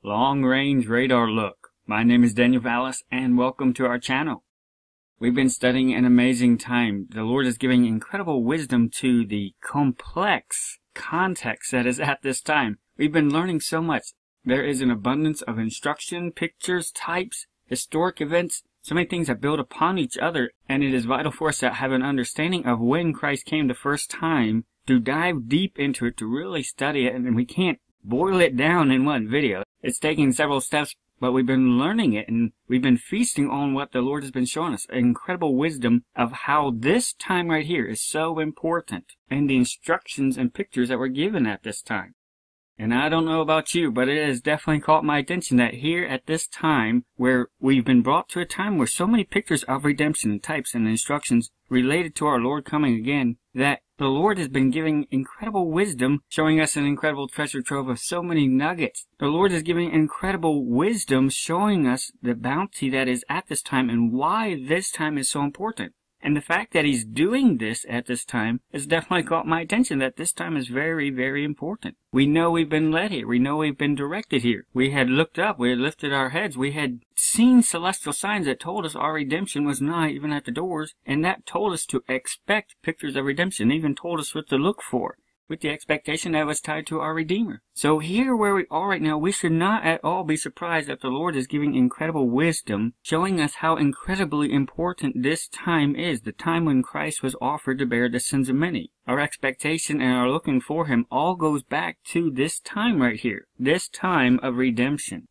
Long-Range Radar Look. My name is Daniel Vallis, and welcome to our channel. We've been studying an amazing time. The Lord is giving incredible wisdom to the complex context that is at this time. We've been learning so much. There is an abundance of instruction, pictures, types, historic events, so many things that build upon each other, and it is vital for us to have an understanding of when Christ came the first time, to dive deep into it, to really study it, and we can't boil it down in one video. It's taking several steps, but we've been learning it, and we've been feasting on what the Lord has been showing us. Incredible wisdom of how this time right here is so important, and the instructions and pictures that were given at this time. And I don't know about you, but it has definitely caught my attention that here at this time, where we've been brought to a time where so many pictures of redemption and types and instructions related to our Lord coming again, that the Lord has been giving incredible wisdom, showing us an incredible treasure trove of so many nuggets. The Lord is giving incredible wisdom, showing us the bounty that is at this time and why this time is so important. And the fact that He's doing this at this time has definitely caught my attention, that this time is very, very important. We know we've been led here. We know we've been directed here. We had looked up. We had lifted our heads. We had seen celestial signs that told us our redemption was nigh, even at the doors. And that told us to expect pictures of redemption, even told us what to look for, with the expectation that was tied to our Redeemer. So here where we are right now, we should not at all be surprised that the Lord is giving incredible wisdom, showing us how incredibly important this time is, the time when Christ was offered to bear the sins of many. Our expectation and our looking for Him all goes back to this time right here, this time of redemption.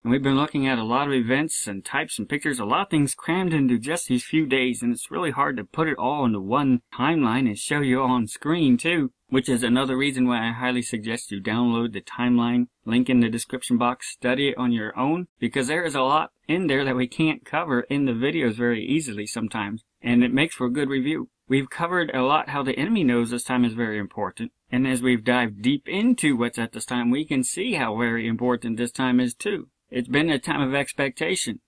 And we've been looking at a lot of events and types and pictures, a lot of things crammed into just these few days, and it's really hard to put it all into one timeline and show you on screen too, which is another reason why I highly suggest you download the timeline, link in the description box, study it on your own, because there is a lot in there that we can't cover in the videos very easily sometimes, and it makes for a good review. We've covered a lot how the enemy knows this time is very important, and as we've dived deep into what's at this time, we can see how very important this time is too. It's been a time of expectation.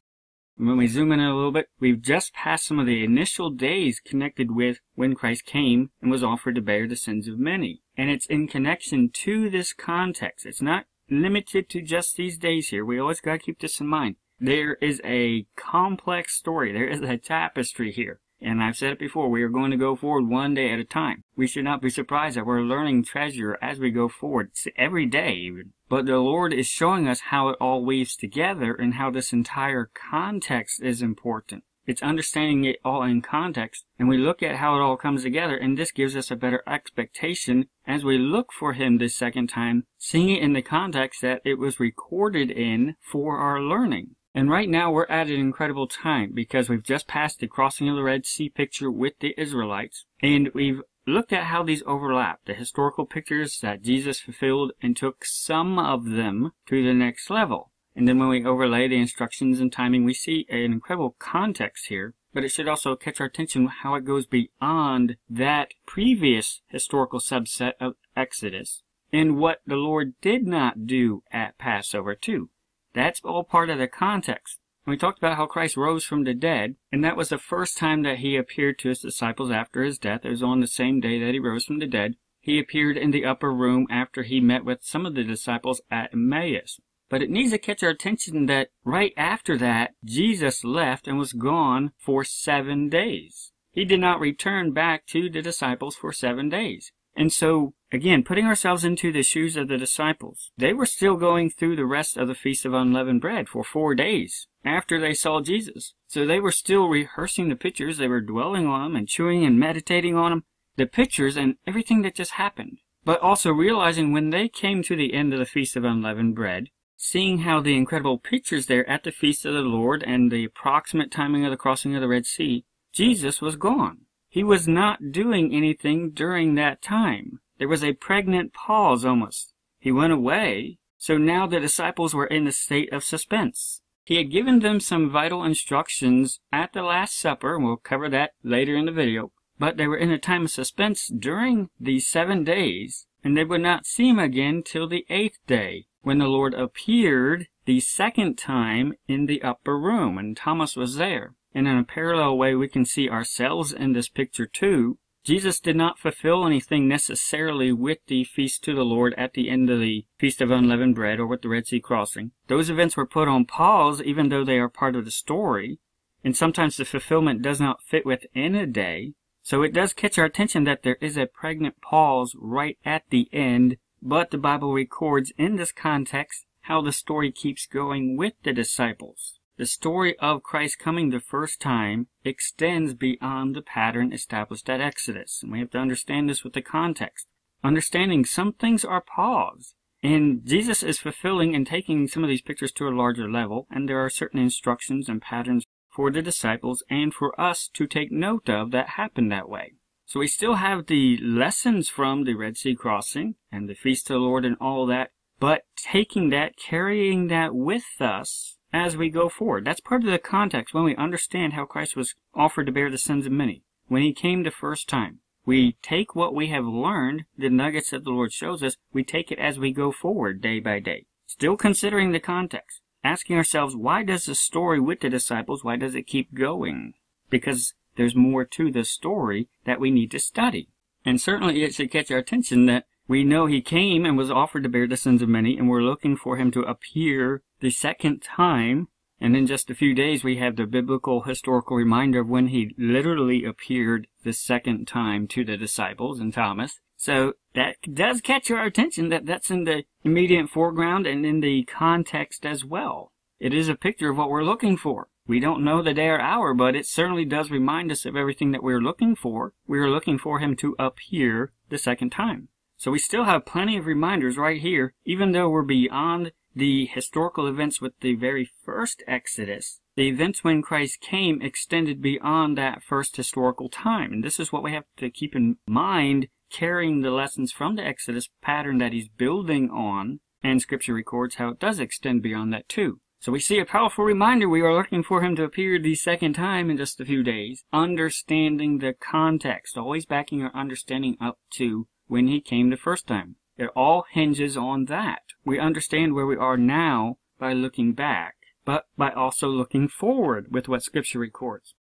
When we zoom in a little bit, we've just passed some of the initial days connected with when Christ came and was offered to bear the sins of many. And it's in connection to this context. It's not limited to just these days here. We always got to keep this in mind. There is a complex story. There is a tapestry here. And I've said it before, we are going to go forward one day at a time. We should not be surprised that we're learning treasure as we go forward, it's every day even. But the Lord is showing us how it all weaves together and how this entire context is important. It's understanding it all in context, and we look at how it all comes together, and this gives us a better expectation as we look for Him this second time, seeing it in the context that it was recorded in for our learning. And right now we're at an incredible time because we've just passed the crossing of the Red Sea picture with the Israelites, and we've looked at how these overlap, the historical pictures that Jesus fulfilled and took some of them to the next level. And then when we overlay the instructions and timing, we see an incredible context here, but it should also catch our attention how it goes beyond that previous historical subset of Exodus and what the Lord did not do at Passover too. That's all part of the context. And we talked about how Christ rose from the dead, and that was the first time that He appeared to His disciples after His death. It was on the same day that He rose from the dead. He appeared in the upper room after He met with some of the disciples at Emmaus. But it needs to catch our attention that right after that, Jesus left and was gone for 7 days. He did not return back to the disciples for 7 days. And so, again, putting ourselves into the shoes of the disciples, they were still going through the rest of the Feast of Unleavened Bread for 4 days after they saw Jesus. So they were still rehearsing the pictures, they were dwelling on them and chewing and meditating on them, the pictures and everything that just happened. But also realizing when they came to the end of the Feast of Unleavened Bread, seeing how the incredible pictures there at the Feast of the Lord and the approximate timing of the crossing of the Red Sea, Jesus was gone. He was not doing anything during that time. There was a pregnant pause almost. He went away, so now the disciples were in a state of suspense. He had given them some vital instructions at the Last Supper, and we'll cover that later in the video, but they were in a time of suspense during these 7 days, and they would not see Him again till the 8th day, when the Lord appeared the second time in the upper room, and Thomas was there. And in a parallel way, we can see ourselves in this picture too, Jesus did not fulfill anything necessarily with the feast to the Lord at the end of the Feast of Unleavened Bread or with the Red Sea crossing. Those events were put on pause even though they are part of the story, and sometimes the fulfillment does not fit within a day. So it does catch our attention that there is a pregnant pause right at the end, but the Bible records in this context how the story keeps going with the disciples. The story of Christ coming the first time extends beyond the pattern established at Exodus, and we have to understand this with the context. Understanding some things are paused, and Jesus is fulfilling and taking some of these pictures to a larger level, and there are certain instructions and patterns for the disciples and for us to take note of that happen that way. So we still have the lessons from the Red Sea crossing and the Feast of the Lord and all that, but taking that, carrying that with us as we go forward. That's part of the context when we understand how Christ was offered to bear the sins of many. When he came the first time, we take what we have learned, the nuggets that the Lord shows us, we take it as we go forward day by day. Still considering the context, asking ourselves, why does the story with the disciples, why does it keep going? Because there's more to the story that we need to study. And certainly it should catch our attention that we know he came and was offered to bear the sins of many, and we're looking for him to appear the second time. And in just a few days, we have the biblical historical reminder of when he literally appeared the second time to the disciples and Thomas. So that does catch our attention that that's in the immediate foreground and in the context as well. It is a picture of what we're looking for. We don't know the day or hour, but it certainly does remind us of everything that we're looking for. We are looking for him to appear the second time. So we still have plenty of reminders right here, even though we're beyond the historical events with the very first Exodus. The events when Christ came extended beyond that first historical time. And this is what we have to keep in mind, carrying the lessons from the Exodus pattern that he's building on. And Scripture records how it does extend beyond that too. So we see a powerful reminder we are looking for him to appear the second time in just a few days. Understanding the context, always backing our understanding up to when he came the first time. It all hinges on that. We understand where we are now by looking back, but by also looking forward with what Scripture records.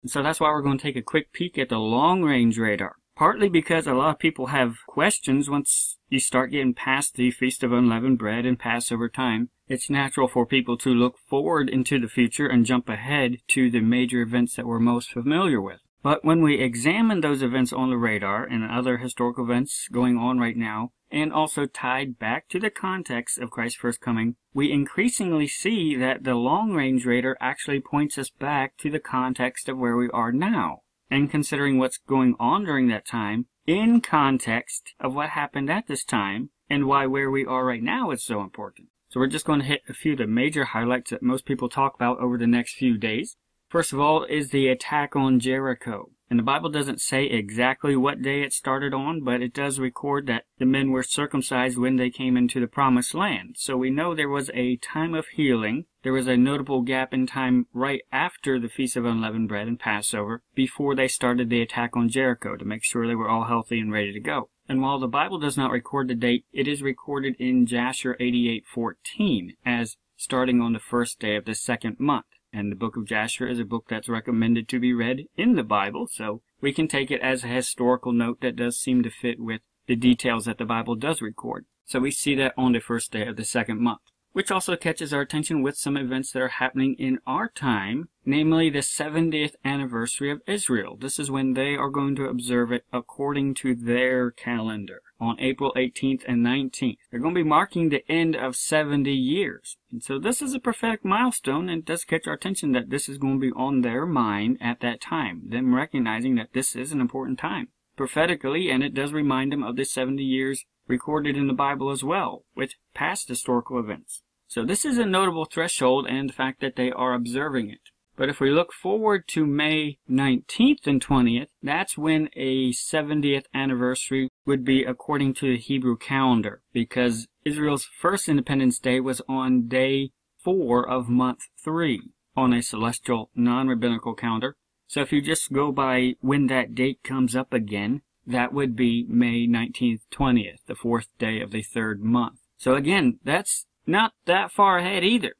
And so that's why we're going to take a quick peek at the long-range radar. Partly because a lot of people have questions once you start getting past the Feast of Unleavened Bread and Passover time. It's natural for people to look forward into the future and jump ahead to the major events that we're most familiar with. But when we examine those events on the radar and other historical events going on right now, and also tied back to the context of Christ's first coming, we increasingly see that the long-range radar actually points us back to the context of where we are now. And considering what's going on during that time, in context of what happened at this time, and why where we are right now is so important. So we're just going to hit a few of the major highlights that most people talk about over the next few days. First of all is the attack on Jericho. And the Bible doesn't say exactly what day it started on, but it does record that the men were circumcised when they came into the promised land. So we know there was a time of healing. There was a notable gap in time right after the Feast of Unleavened Bread and Passover before they started the attack on Jericho to make sure they were all healthy and ready to go. And while the Bible does not record the date, it is recorded in Jasher 88:14 as starting on the first day of the second month. And the book of Jasher is a book that's recommended to be read in the Bible, so we can take it as a historical note that does seem to fit with the details that the Bible does record. So we see that on the first day of the second month, which also catches our attention with some events that are happening in our time, namely the 70th anniversary of Israel. This is when they are going to observe it according to their calendar on April 18th and 19th. They're going to be marking the end of 70 years. And so this is a prophetic milestone, and it does catch our attention that this is going to be on their mind at that time, them recognizing that this is an important time prophetically, and it does remind them of the 70 years recorded in the Bible as well, with past historical events. So this is a notable threshold and the fact that they are observing it. But if we look forward to May 19th and 20th, that's when a 70th anniversary would be according to the Hebrew calendar, because Israel's first Independence Day was on day 4 of month 3 on a celestial non-rabbinical calendar. So if you just go by when that date comes up again, that would be May 19th, 20th, the 4th day of the 3rd month. So again, that's not that far ahead either.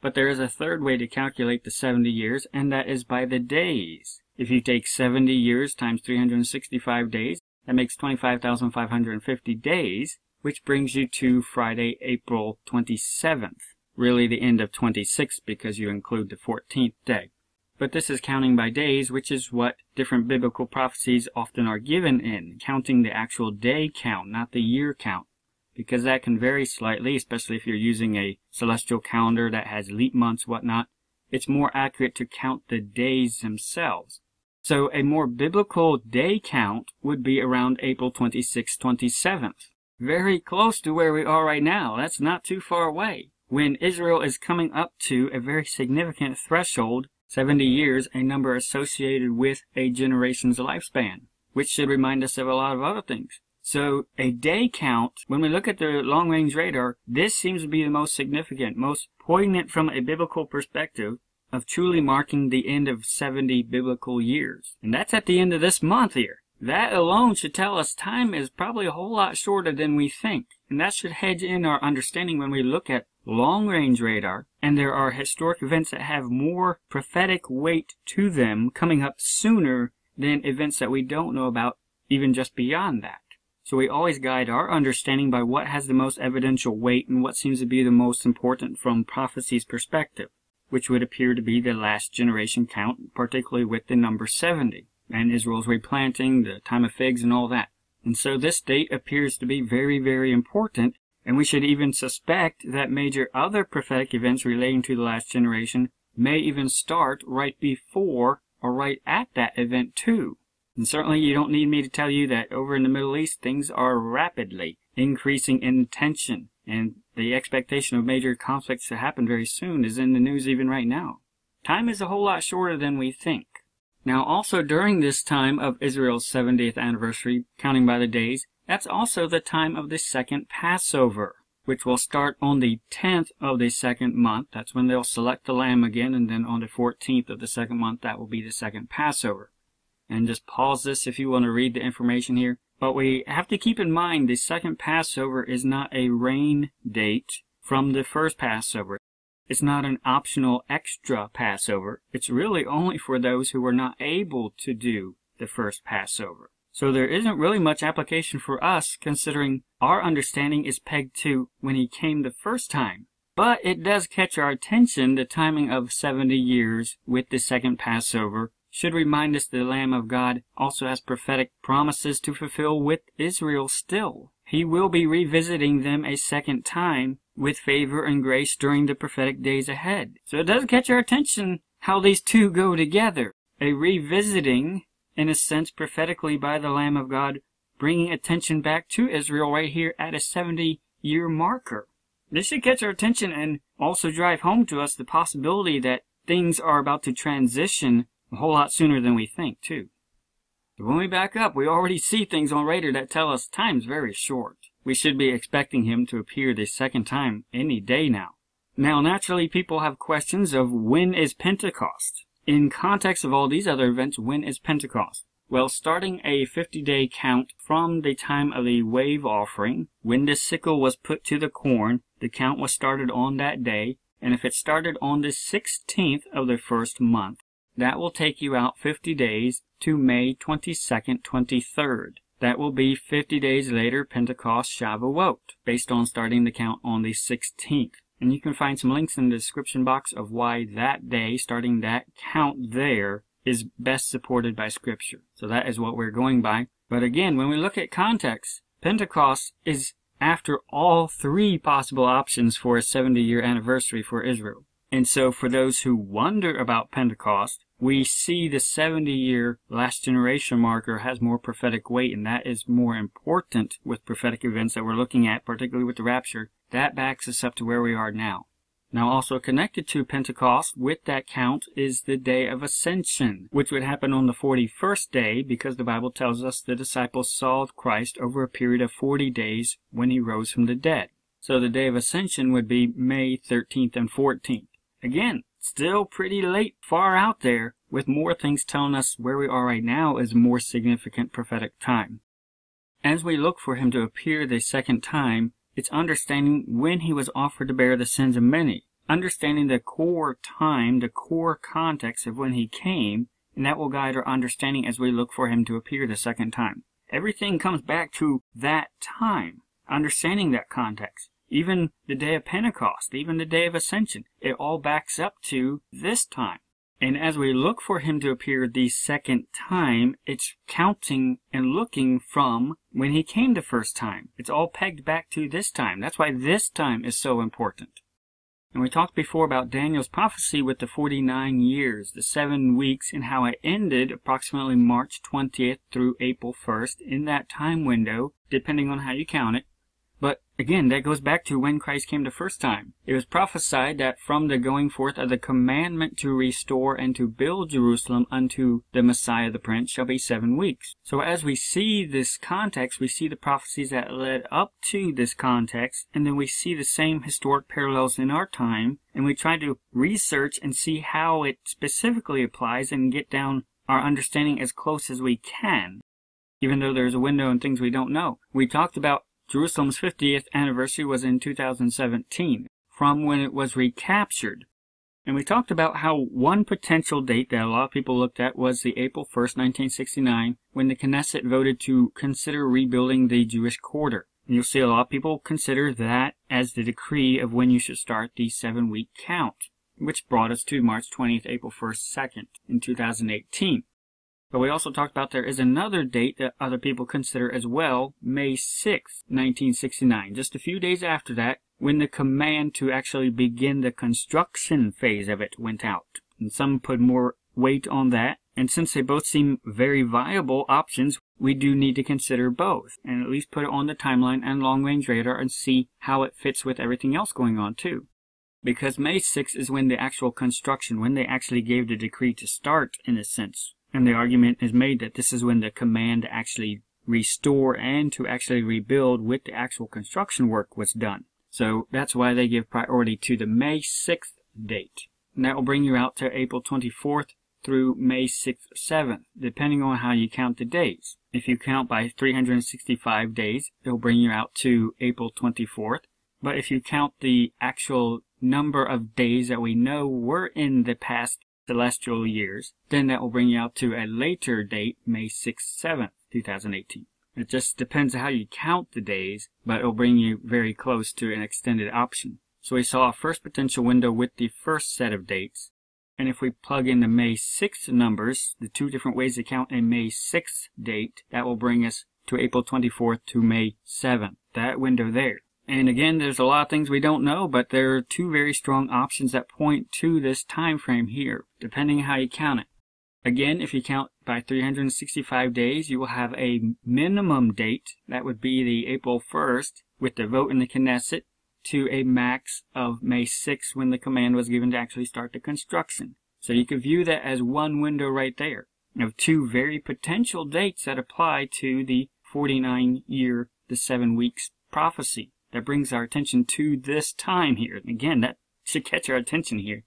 But there is a third way to calculate the 70 years, and that is by the days. If you take 70 years times 365 days, that makes 25,550 days, which brings you to Friday, April 27th. Really the end of 26 because you include the 14th day. But this is counting by days, which is what different biblical prophecies often are given in, counting the actual day count, not the year count. Because that can vary slightly, especially if you're using a celestial calendar that has leap months, whatnot. It's more accurate to count the days themselves. So a more biblical day count would be around April 26th, 27th. Very close to where we are right now. That's not too far away. When Israel is coming up to a very significant threshold, 70 years, a number associated with a generation's lifespan, which should remind us of a lot of other things. So a day count, when we look at the long-range radar, this seems to be the most significant, most poignant from a biblical perspective of truly marking the end of 70 biblical years. And that's at the end of this month here. That alone should tell us time is probably a whole lot shorter than we think. And that should hedge in our understanding when we look at long-range radar, and there are historic events that have more prophetic weight to them coming up sooner than events that we don't know about even just beyond that. So we always guide our understanding by what has the most evidential weight and what seems to be the most important from prophecy's perspective, which would appear to be the last generation count, particularly with the number 70, and Israel's replanting, the time of figs, and all that. And so this date appears to be very, very important, and we should even suspect that major other prophetic events relating to the last generation may even start right before or right at that event too. And certainly you don't need me to tell you that over in the Middle East things are rapidly increasing in tension, and the expectation of major conflicts to happen very soon is in the news even right now. Time is a whole lot shorter than we think. Now also during this time of Israel's 70th anniversary, counting by the days, that's also the time of the second Passover, which will start on the 10th of the second month. That's when they'll select the lamb again, and then on the 14th of the second month, that will be the second Passover. And just pause this if you want to read the information here. But we have to keep in mind the second Passover is not a rain date from the first Passover. It's not an optional extra Passover. It's really only for those who were not able to do the first Passover. So there isn't really much application for us, considering our understanding is pegged to when he came the first time. But it does catch our attention, the timing of 70 years with the second Passover should remind us that the Lamb of God also has prophetic promises to fulfill with Israel still. He will be revisiting them a second time with favor and grace during the prophetic days ahead. So it does catch our attention how these two go together. A revisiting, in a sense, prophetically by the Lamb of God, bringing attention back to Israel right here at a 70-year marker. This should catch our attention and also drive home to us the possibility that things are about to transition a whole lot sooner than we think, too. But when we back up, we already see things on radar that tell us time's very short. We should be expecting him to appear the second time any day now. Now, naturally, people have questions of when is Pentecost? In context of all these other events, when is Pentecost? Well, starting a 50-day count from the time of the wave offering, when the sickle was put to the corn, the count was started on that day, and if it started on the 16th of the first month, that will take you out 50 days to May 22nd, 23rd. That will be 50 days later, Pentecost Shavuot, based on starting the count on the 16th. And you can find some links in the description box of why that day, starting that count there, is best supported by Scripture. So that is what we're going by. But again, when we look at context, Pentecost is after all three possible options for a 70-year anniversary for Israel. And so for those who wonder about Pentecost, we see the 70-year last generation marker has more prophetic weight, and that is more important with prophetic events that we're looking at, particularly with the rapture. That backs us up to where we are now. Now also connected to Pentecost with that count is the day of Ascension, which would happen on the 41st day because the Bible tells us the disciples saw Christ over a period of 40 days when he rose from the dead. So the day of Ascension would be May 13th and 14th. Again, still pretty late, far out there, with more things telling us where we are right now is a more significant prophetic time. As we look for him to appear the second time, it's understanding when he was offered to bear the sins of many, understanding the core time, the core context of when he came, and that will guide our understanding as we look for him to appear the second time. Everything comes back to that time, understanding that context. Even the day of Pentecost, even the day of Ascension, it all backs up to this time. And as we look for him to appear the second time, it's counting and looking from when he came the first time. It's all pegged back to this time. That's why this time is so important. And we talked before about Daniel's prophecy with the 49 years, the 7 weeks, and how it ended approximately March 20th through April 1st in that time window, depending on how you count it. But again, that goes back to when Christ came the first time. It was prophesied that from the going forth of the commandment to restore and to build Jerusalem unto the Messiah the Prince shall be 7 weeks. So as we see this context, we see the prophecies that led up to this context, and then we see the same historic parallels in our time, and we try to research and see how it specifically applies and get down our understanding as close as we can, even though there's a window and things we don't know. We talked about Jerusalem's 50th anniversary was in 2017, from when it was recaptured. And we talked about how one potential date that a lot of people looked at was the April 1st, 1969, when the Knesset voted to consider rebuilding the Jewish quarter. And you'll see a lot of people consider that as the decree of when you should start the 7-week count, which brought us to March 20th, April 1st, 2nd in 2018. But we also talked about there is another date that other people consider as well, May 6th, 1969, just a few days after that, when the command to actually begin the construction phase of it went out. And some put more weight on that, and since they both seem very viable options, we do need to consider both, and at least put it on the timeline and long-range radar and see how it fits with everything else going on too. Because May 6th is when the actual construction, when they actually gave the decree to start in a sense. And the argument is made that this is when the command to actually restore and to actually rebuild with the actual construction work was done. So that's why they give priority to the May 6th date. And that will bring you out to April 24th through May 6th, 7th, depending on how you count the days. If you count by 365 days, it will bring you out to April 24th. But if you count the actual number of days that we know were in the past celestial years, then that will bring you out to a later date, May 6th, 7th, 2018. It just depends on how you count the days, but it will bring you very close to an extended option. So we saw a first potential window with the first set of dates, and if we plug in the May 6th numbers, the two different ways to count a May 6th date, that will bring us to April 24th to May 7th, that window there. And again, there's a lot of things we don't know, but there are two very strong options that point to this time frame here, depending on how you count it. Again, if you count by 365 days, you will have a minimum date, that would be the April 1st, with the vote in the Knesset, to a max of May 6th when the command was given to actually start the construction. So you could view that as one window right there, of two very potential dates that apply to the 49-year, the 7 weeks prophecy. That brings our attention to this time here. Again, that should catch our attention here.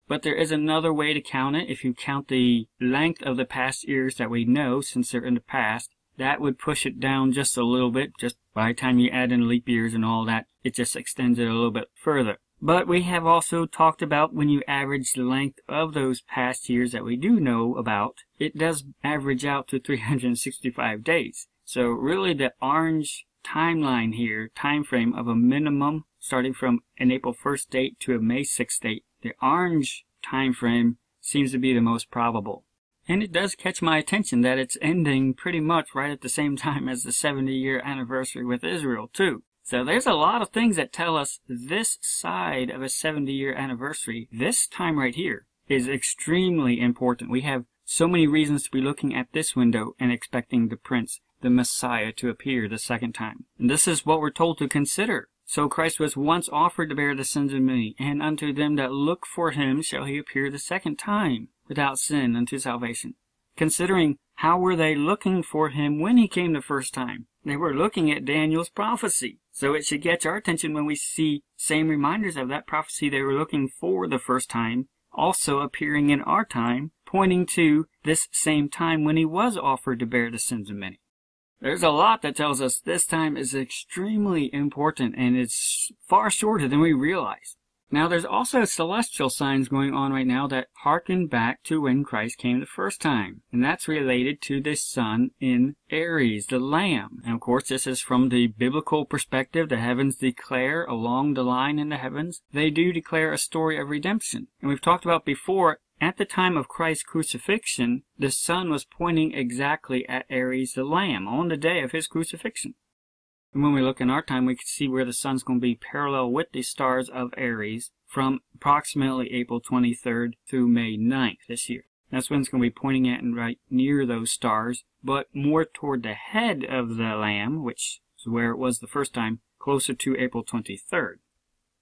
But there is another way to count it. If you count the length of the past years that we know, since they're in the past, that would push it down just a little bit. Just by the time you add in leap years and all that, it just extends it a little bit further. But we have also talked about when you average the length of those past years that we do know about, it does average out to 365 days. So really the orange timeline here, time frame of a minimum starting from an April 1st date to a May 6th date, the orange time frame seems to be the most probable. And it does catch my attention that it's ending pretty much right at the same time as the 70-year anniversary with Israel too. So there's a lot of things that tell us this side of a 70-year anniversary, this time right here, is extremely important. We have so many reasons to be looking at this window and expecting the Prince, the Messiah, to appear the second time. And this is what we're told to consider. So Christ was once offered to bear the sins of many, and unto them that look for him shall he appear the second time, without sin unto salvation. Considering how were they looking for him when he came the first time? They were looking at Daniel's prophecy. So it should catch our attention when we see same reminders of that prophecy they were looking for the first time, also appearing in our time, pointing to this same time when he was offered to bear the sins of many. There's a lot that tells us this time is extremely important, and it's far shorter than we realize. Now, there's also celestial signs going on right now that harken back to when Christ came the first time. And that's related to the sun in Aries, the Lamb. And of course, this is from the biblical perspective. The heavens declare along the line in the heavens. They do declare a story of redemption. And we've talked about before, at the time of Christ's crucifixion, the sun was pointing exactly at Aries, the Lamb, on the day of his crucifixion. And when we look in our time, we can see where the sun's going to be parallel with the stars of Aries from approximately April 23rd through May 9th this year. That's when it's going to be pointing at and right near those stars, but more toward the head of the Lamb, which is where it was the first time, closer to April 23rd.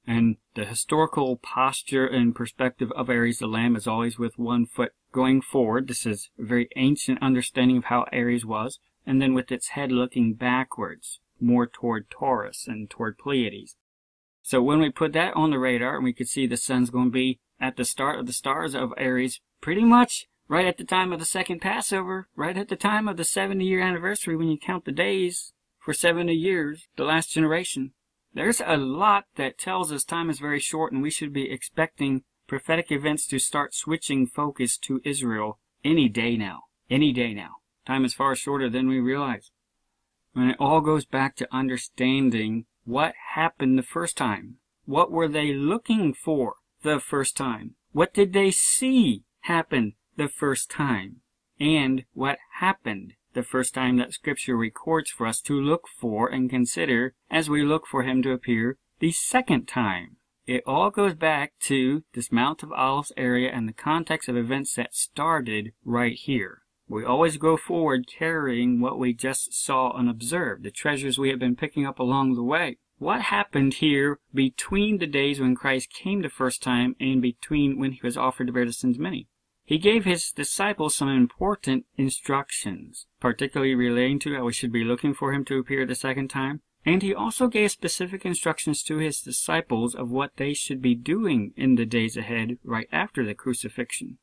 And the historical posture and perspective of Aries, the Lamb, is always with one foot going forward. This is a very ancient understanding of how Aries was, and then with its head looking backwards, more toward Taurus and toward Pleiades. So when we put that on the radar, and we could see the sun's going to be at the start of the stars of Aries, pretty much right at the time of the second Passover, right at the time of the 70-year anniversary when you count the days for 70 years, the last generation. There's a lot that tells us time is very short, and we should be expecting prophetic events to start switching focus to Israel any day now. Any day now. Time is far shorter than we realize. And it all goes back to understanding what happened the first time. What were they looking for the first time? What did they see happen the first time? And what happened the first time that Scripture records for us to look for and consider as we look for him to appear the second time? It all goes back to this Mount of Olives area and the context of events that started right here. We always go forward carrying what we just saw and observed, the treasures we have been picking up along the way. What happened here between the days when Christ came the first time and between when he was offered to bear the sins of many? He gave his disciples some important instructions, particularly relating to how we should be looking for him to appear the second time. And he also gave specific instructions to his disciples of what they should be doing in the days ahead right after the crucifixion.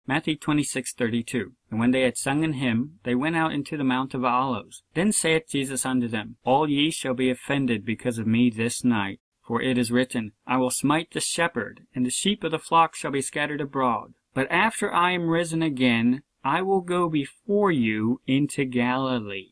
Matthew 26:32. And when they had sung an hymn, they went out into the Mount of Olives. Then saith Jesus unto them, All ye shall be offended because of me this night. For it is written, I will smite the shepherd, and the sheep of the flock shall be scattered abroad. But after I am risen again, I will go before you into Galilee.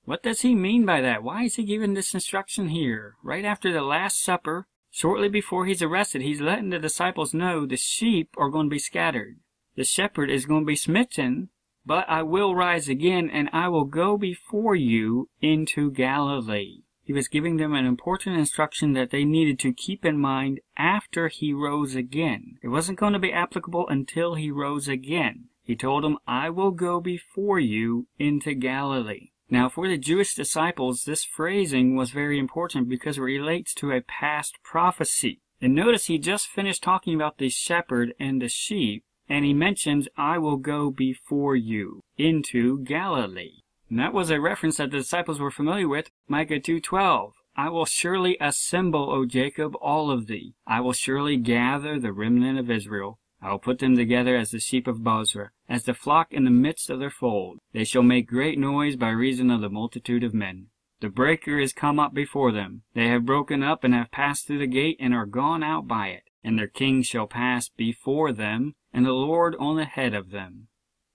What does he mean by that? Why is he giving this instruction here? Right after the Last Supper, shortly before he's arrested, he's letting the disciples know the sheep are going to be scattered. The shepherd is going to be smitten, but I will rise again, and I will go before you into Galilee. He was giving them an important instruction that they needed to keep in mind after he rose again. It wasn't going to be applicable until he rose again. He told them, I will go before you into Galilee. Now, for the Jewish disciples, this phrasing was very important because it relates to a past prophecy. And notice he just finished talking about the shepherd and the sheep, and he mentions, I will go before you into Galilee. And that was a reference that the disciples were familiar with, Micah 2:12. I will surely assemble, O Jacob, all of thee. I will surely gather the remnant of Israel. I will put them together as the sheep of Bozrah, as the flock in the midst of their fold. They shall make great noise by reason of the multitude of men. The breaker is come up before them. They have broken up and have passed through the gate and are gone out by it. And their king shall pass before them, and the Lord on the head of them.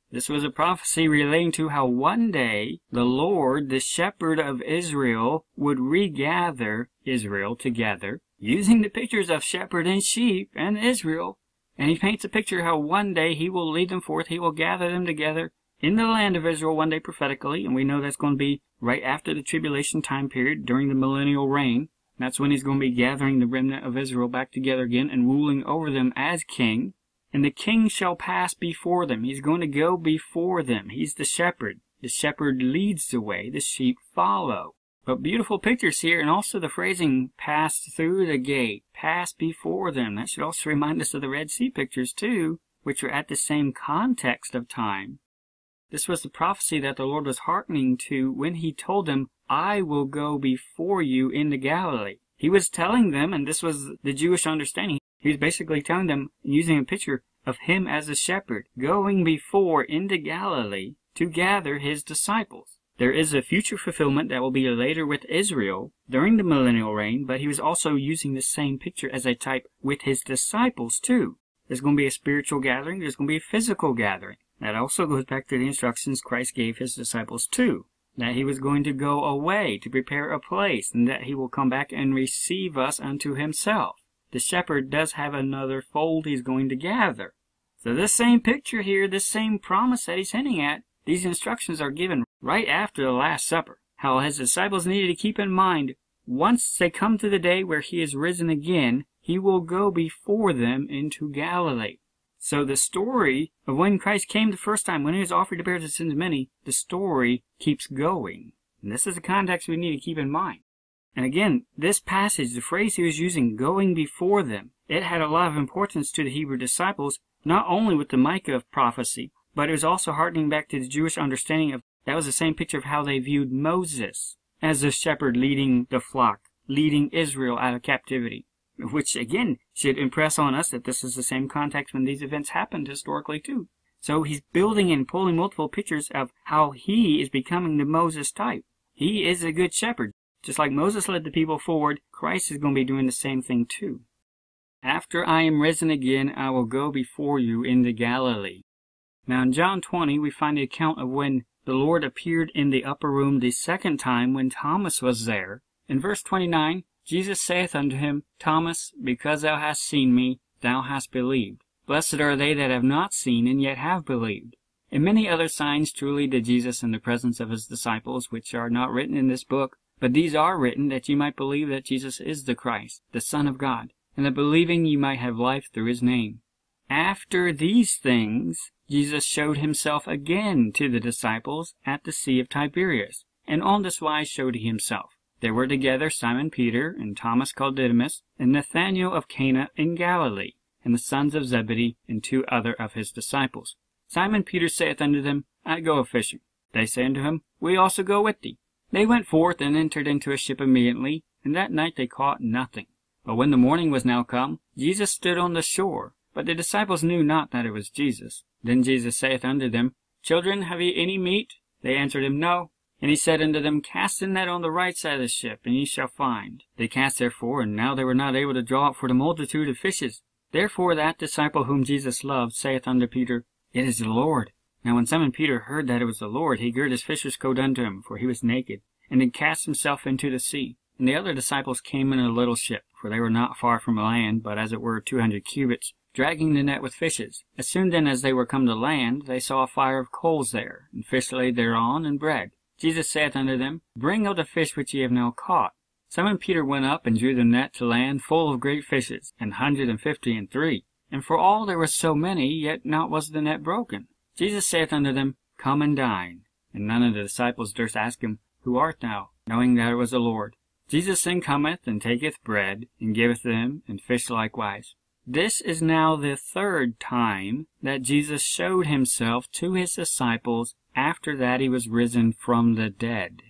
This was a prophecy relating to how one day the Lord, the shepherd of Israel, would regather Israel together, using the pictures of shepherd and sheep and Israel. And he paints a picture how one day he will lead them forth, he will gather them together in the land of Israel one day prophetically, and we know that's going to be right after the tribulation time period during the millennial reign. That's when he's going to be gathering the remnant of Israel back together again and ruling over them as king. And the king shall pass before them. He's going to go before them. He's the shepherd. The shepherd leads the way. The sheep follow. But beautiful pictures here, and also the phrasing, passed through the gate, passed before them. That should also remind us of the Red Sea pictures too, which are at the same context of time. This was the prophecy that the Lord was hearkening to when he told them, I will go before you into Galilee. He was telling them, and this was the Jewish understanding, he was basically telling them, using a picture of him as a shepherd, going before into Galilee to gather his disciples. There is a future fulfillment that will be later with Israel during the millennial reign, but he was also using the same picture as a type with his disciples too. There's going to be a spiritual gathering, there's going to be a physical gathering. That also goes back to the instructions Christ gave his disciples too, that he was going to go away to prepare a place, and that he will come back and receive us unto himself. The shepherd does have another fold he's going to gather. So this same picture here, this same promise that he's hinting at, these instructions are given right after the Last Supper. How his disciples needed to keep in mind, once they come to the day where he is risen again, he will go before them into Galilee. So the story of when Christ came the first time, when he was offered to bear the sins of many, the story keeps going. And this is the context we need to keep in mind. And again, this passage, the phrase he was using, going before them, it had a lot of importance to the Hebrew disciples, not only with the Micah prophecy, but it was also harkening back to the Jewish understanding of, that was the same picture of how they viewed Moses as the shepherd leading the flock, leading Israel out of captivity. Which, again, should impress on us that this is the same context when these events happened historically, too. So he's building and pulling multiple pictures of how he is becoming the Moses type. He is a good shepherd. Just like Moses led the people forward, Christ is going to be doing the same thing, too. After I am risen again, I will go before you into Galilee. Now, in John 20, we find the account of when the Lord appeared in the upper room the second time when Thomas was there. In verse 29, Jesus saith unto him, Thomas, because thou hast seen me, thou hast believed. Blessed are they that have not seen, and yet have believed. And many other signs truly did Jesus in the presence of his disciples, which are not written in this book, but these are written that ye might believe that Jesus is the Christ, the Son of God, and that believing ye might have life through his name. After these things, Jesus showed himself again to the disciples at the Sea of Tiberias, and on this wise showed he himself. There were together Simon Peter, and Thomas called Didymus, and Nathanael of Cana in Galilee, and the sons of Zebedee, and 2 other of his disciples. Simon Peter saith unto them, I go a-fishing. They say unto him, We also go with thee. They went forth and entered into a ship immediately, and that night they caught nothing. But when the morning was now come, Jesus stood on the shore, but the disciples knew not that it was Jesus. Then Jesus saith unto them, Children, have ye any meat? They answered him, No. And he said unto them, Cast the net on the right side of the ship, and ye shall find. They cast therefore, and now they were not able to draw it for the multitude of fishes. Therefore that disciple whom Jesus loved saith unto Peter, It is the Lord. Now when Simon Peter heard that it was the Lord, he girt his fisher's coat unto him, for he was naked, and did cast himself into the sea. And the other disciples came in a little ship, for they were not far from land, but as it were 200 cubits, dragging the net with fishes. As soon then as they were come to land, they saw a fire of coals there, and fish laid thereon, and bread. Jesus saith unto them, Bring of the fish which ye have now caught. Simon Peter went up and drew the net to land full of great fishes, 153. And for all there were so many, yet not was the net broken. Jesus saith unto them, Come and dine. And none of the disciples durst ask him, Who art thou? Knowing that it was the Lord. Jesus then cometh, and taketh bread, and giveth them, and fish likewise. This is now the 3rd time that Jesus showed himself to his disciples after that he was risen from the dead.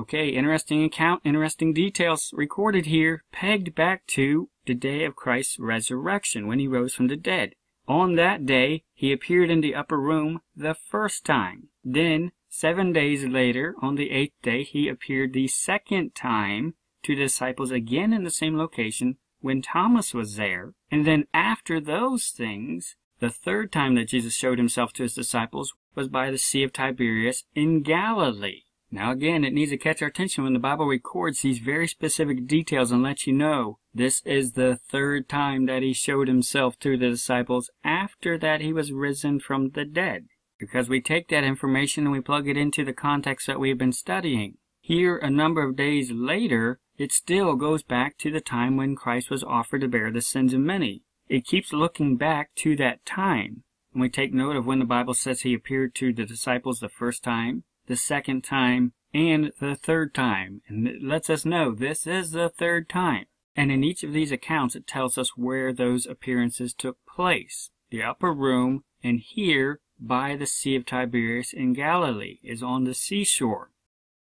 Okay, interesting account, interesting details recorded here, pegged back to the day of Christ's resurrection, when he rose from the dead. On that day, he appeared in the upper room the first time. Then, 7 days later, on the 8th day, he appeared the 2nd time to the disciples again in the same location when Thomas was there. And then after those things, the 3rd time that Jesus showed himself to his disciples was by the Sea of Tiberias in Galilee. Now again, it needs to catch our attention when the Bible records these very specific details and lets you know this is the 3rd time that he showed himself to the disciples after that he was risen from the dead. Because we take that information and we plug it into the context that we've been studying. Here, a number of days later, it still goes back to the time when Christ was offered to bear the sins of many. It keeps looking back to that time. And we take note of when the Bible says he appeared to the disciples the 1st time, the 2nd time, and the 3rd time. And it lets us know this is the 3rd time. And in each of these accounts it tells us where those appearances took place. The upper room, and here by the Sea of Tiberias in Galilee, is on the seashore.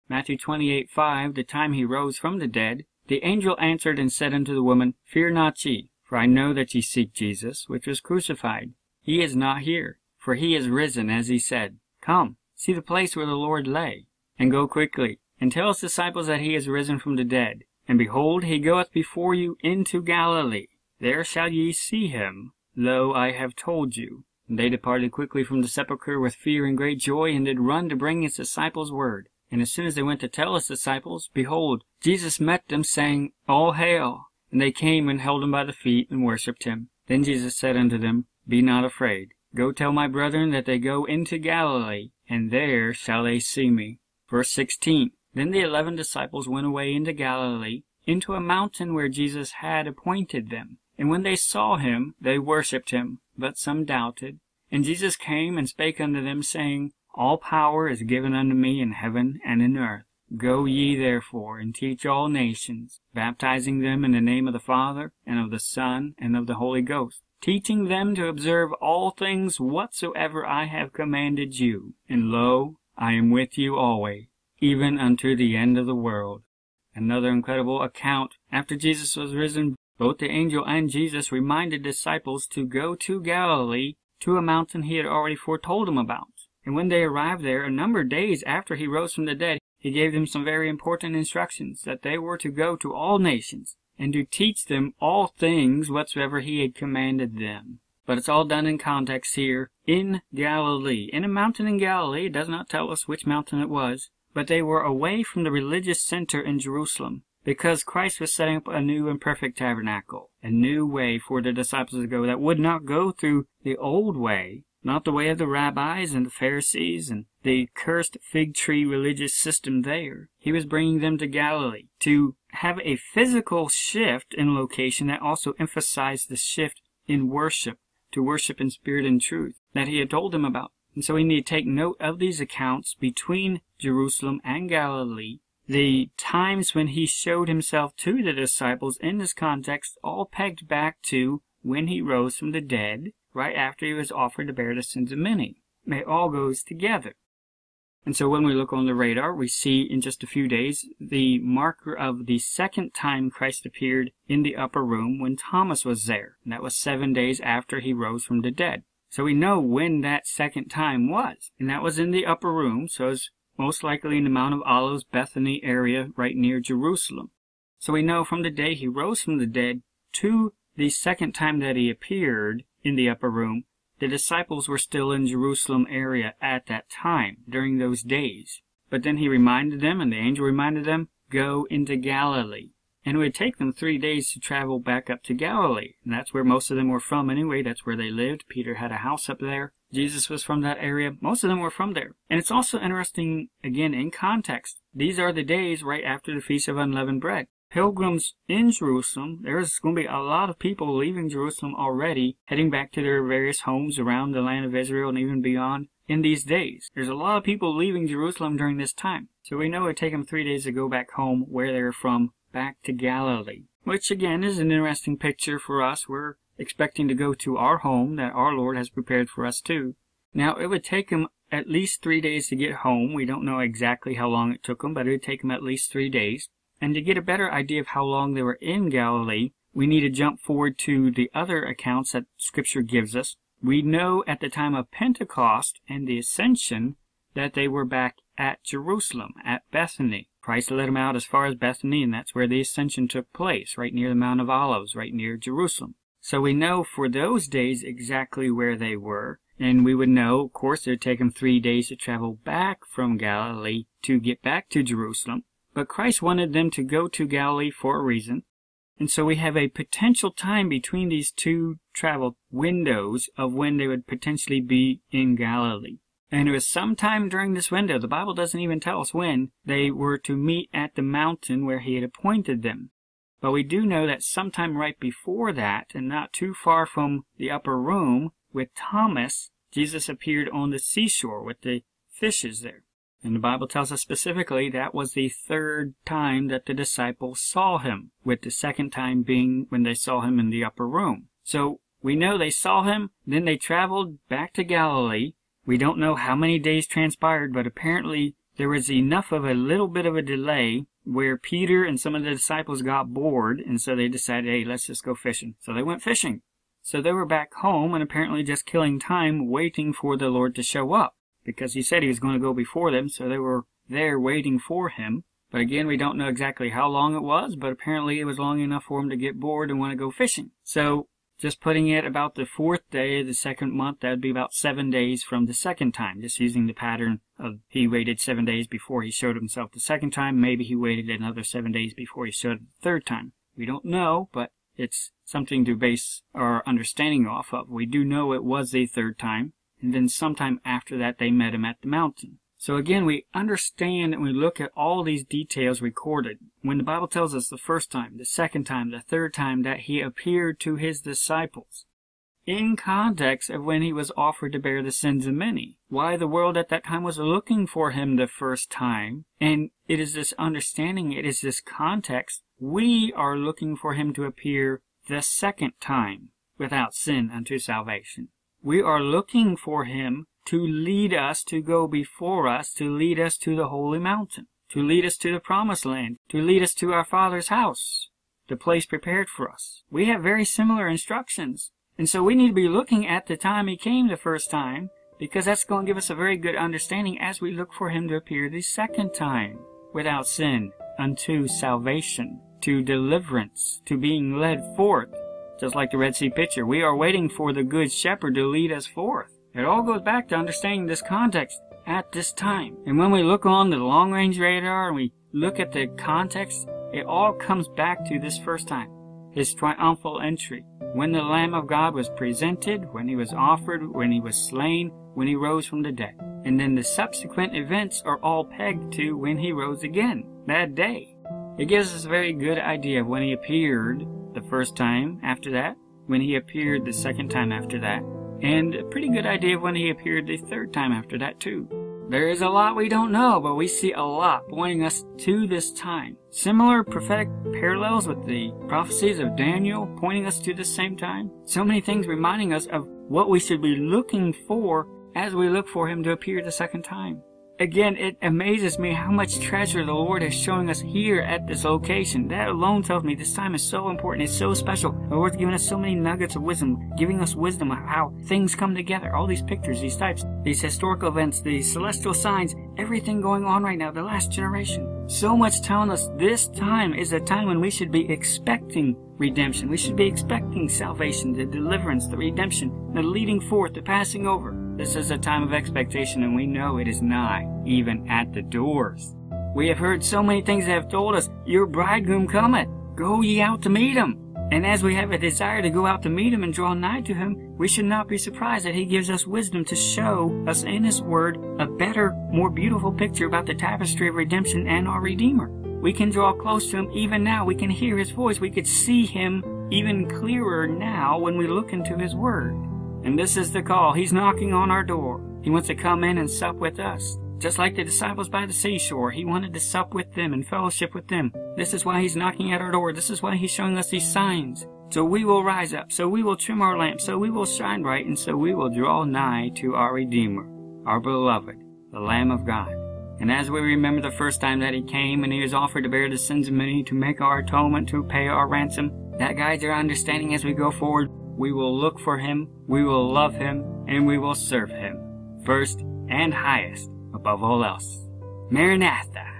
Matthew 28:5, the time he rose from the dead, the angel answered and said unto the woman, Fear not ye, for I know that ye seek Jesus, which was crucified. He is not here, for he is risen, as he said. Come, see the place where the Lord lay. and go quickly, and tell his disciples that he is risen from the dead. And behold, he goeth before you into Galilee. There shall ye see him. Lo, I have told you. And they departed quickly from the sepulchre with fear and great joy, and did run to bring his disciples word. And as soon as they went to tell his disciples, behold, Jesus met them, saying, All hail! And they came and held him by the feet, and worshipped him. Then Jesus said unto them, Be not afraid. Go tell my brethren that they go into Galilee, and there shall they see me. Verse 16. Then the 11 disciples went away into Galilee, into a mountain where Jesus had appointed them. And when they saw him, they worshipped him, but some doubted. And Jesus came and spake unto them, saying, All power is given unto me in heaven and in earth. Go ye therefore, and teach all nations, baptizing them in the name of the Father, and of the Son, and of the Holy Ghost, teaching them to observe all things whatsoever I have commanded you. And lo, I am with you always, even unto the end of the world. Another incredible account. After Jesus was risen, both the angel and Jesus reminded disciples to go to Galilee, to a mountain he had already foretold them about. And when they arrived there, a number of days after he rose from the dead, he gave them some very important instructions, that they were to go to all nations, and to teach them all things whatsoever he had commanded them. But it's all done in context here, in Galilee. In a mountain in Galilee, it does not tell us which mountain it was, but they were away from the religious center in Jerusalem, because Christ was setting up a new and perfect tabernacle, a new way for the disciples to go that would not go through the old way, not the way of the rabbis and the Pharisees and the cursed fig tree religious system there. He was bringing them to Galilee to have a physical shift in location that also emphasized the shift in worship, to worship in spirit and truth, that he had told them about. And so we need to take note of these accounts between Jerusalem and Galilee. The times when he showed himself to the disciples in this context all pegged back to when he rose from the dead, right after he was offered to bear the sins of many. It all goes together. And so when we look on the radar, we see in just a few days the marker of the second time Christ appeared in the upper room when Thomas was there. And that was 7 days after he rose from the dead. So we know when that second time was. And that was in the upper room, so it's most likely in the Mount of Olives, Bethany area right near Jerusalem. So we know from the day he rose from the dead to the second time that he appeared in the upper room, the disciples were still in Jerusalem area at that time, during those days. But then he reminded them, and the angel reminded them, go into Galilee. And it would take them 3 days to travel back up to Galilee. And that's where most of them were from anyway. That's where they lived. Peter had a house up there. Jesus was from that area. Most of them were from there. And it's also interesting, again, in context. These are the days right after the Feast of Unleavened Bread. Pilgrims in Jerusalem, there's going to be a lot of people leaving Jerusalem already, heading back to their various homes around the land of Israel and even beyond in these days. There's a lot of people leaving Jerusalem during this time. So we know it would take them 3 days to go back home where they're from, back to Galilee. Which again is an interesting picture for us. We're expecting to go to our home that our Lord has prepared for us too. Now it would take them at least 3 days to get home. We don't know exactly how long it took them, but it would take them at least 3 days. And to get a better idea of how long they were in Galilee, we need to jump forward to the other accounts that Scripture gives us. We know at the time of Pentecost and the Ascension that they were back at Jerusalem, at Bethany. Christ led them out as far as Bethany, and that's where the Ascension took place, right near the Mount of Olives, right near Jerusalem. So we know for those days exactly where they were, and we would know, of course, it would take them 3 days to travel back from Galilee to get back to Jerusalem. But Christ wanted them to go to Galilee for a reason. And so we have a potential time between these two travel windows of when they would potentially be in Galilee. And it was sometime during this window, the Bible doesn't even tell us when, they were to meet at the mountain where he had appointed them. But we do know that sometime right before that, and not too far from the upper room, with Thomas, Jesus appeared on the seashore with the fishes there. And the Bible tells us specifically that was the third time that the disciples saw him, with the second time being when they saw him in the upper room. So we know they saw him, then they traveled back to Galilee. We don't know how many days transpired, but apparently there was enough of a little bit of a delay where Peter and some of the disciples got bored, and so they decided, hey, let's just go fishing. So they went fishing. So they were back home and apparently just killing time waiting for the Lord to show up, because he said he was going to go before them, so they were there waiting for him. But again, we don't know exactly how long it was, but apparently it was long enough for him to get bored and want to go fishing. So, just putting it about the 4th day of the 2nd month, that would be about 7 days from the 2nd time. Just using the pattern of he waited 7 days before he showed himself the 2nd time. Maybe he waited another 7 days before he showed it the 3rd time. We don't know, but it's something to base our understanding off of. We do know it was the 3rd time, and then sometime after that they met him at the mountain. So again, we understand and we look at all these details recorded. When the Bible tells us the 1st time, the 2nd time, the 3rd time that he appeared to his disciples, in context of when he was offered to bear the sins of many, why the world at that time was looking for him the 1st time, and it is this understanding, it is this context, we are looking for him to appear the 2nd time without sin unto salvation. We are looking for him to lead us, to go before us, to lead us to the holy mountain, to lead us to the promised land, to lead us to our Father's house, the place prepared for us. We have very similar instructions, and so we need to be looking at the time he came the 1st time, because that's going to give us a very good understanding as we look for him to appear the 2nd time, without sin, unto salvation, to deliverance, to being led forth. Just like the Red Sea picture, we are waiting for the Good Shepherd to lead us forth. It all goes back to understanding this context at this time. And when we look on the long-range radar and we look at the context, it all comes back to this 1st time. His triumphal entry. When the Lamb of God was presented, when he was offered, when he was slain, when he rose from the dead. And then the subsequent events are all pegged to when he rose again, that day. It gives us a very good idea of when he appeared the 1st time after that, when he appeared the 2nd time after that, and a pretty good idea of when he appeared the 3rd time after that too. There is a lot we don't know, but we see a lot pointing us to this time. Similar prophetic parallels with the prophecies of Daniel pointing us to the same time. So many things reminding us of what we should be looking for as we look for him to appear the 2nd time. Again, it amazes me how much treasure the Lord is showing us here at this location. That alone tells me this time is so important. It's so special. The Lord's giving us so many nuggets of wisdom, giving us wisdom of how things come together. All these pictures, these types, these historical events, these celestial signs, everything going on right now, the last generation. So much telling us this time is a time when we should be expecting redemption. We should be expecting salvation, the deliverance, the redemption, the leading forth, the passing over. This is a time of expectation, and we know it is nigh, even at the doors. We have heard so many things that have told us, your bridegroom cometh, go ye out to meet him. And as we have a desire to go out to meet him and draw nigh to him, we should not be surprised that he gives us wisdom to show us in his word a better, more beautiful picture about the tapestry of redemption and our Redeemer. We can draw close to him even now. We can hear his voice. We could see him even clearer now when we look into his word. And this is the call. He's knocking on our door. He wants to come in and sup with us. Just like the disciples by the seashore, he wanted to sup with them and fellowship with them. This is why he's knocking at our door. This is why he's showing us these signs. So we will rise up. So we will trim our lamps. So we will shine bright. And so we will draw nigh to our Redeemer, our beloved, the Lamb of God. And as we remember the 1st time that he came and he was offered to bear the sins of many, to make our atonement, to pay our ransom, that guides our understanding as we go forward. We will look for him, we will love him, and we will serve him, first and highest above all else. Maranatha.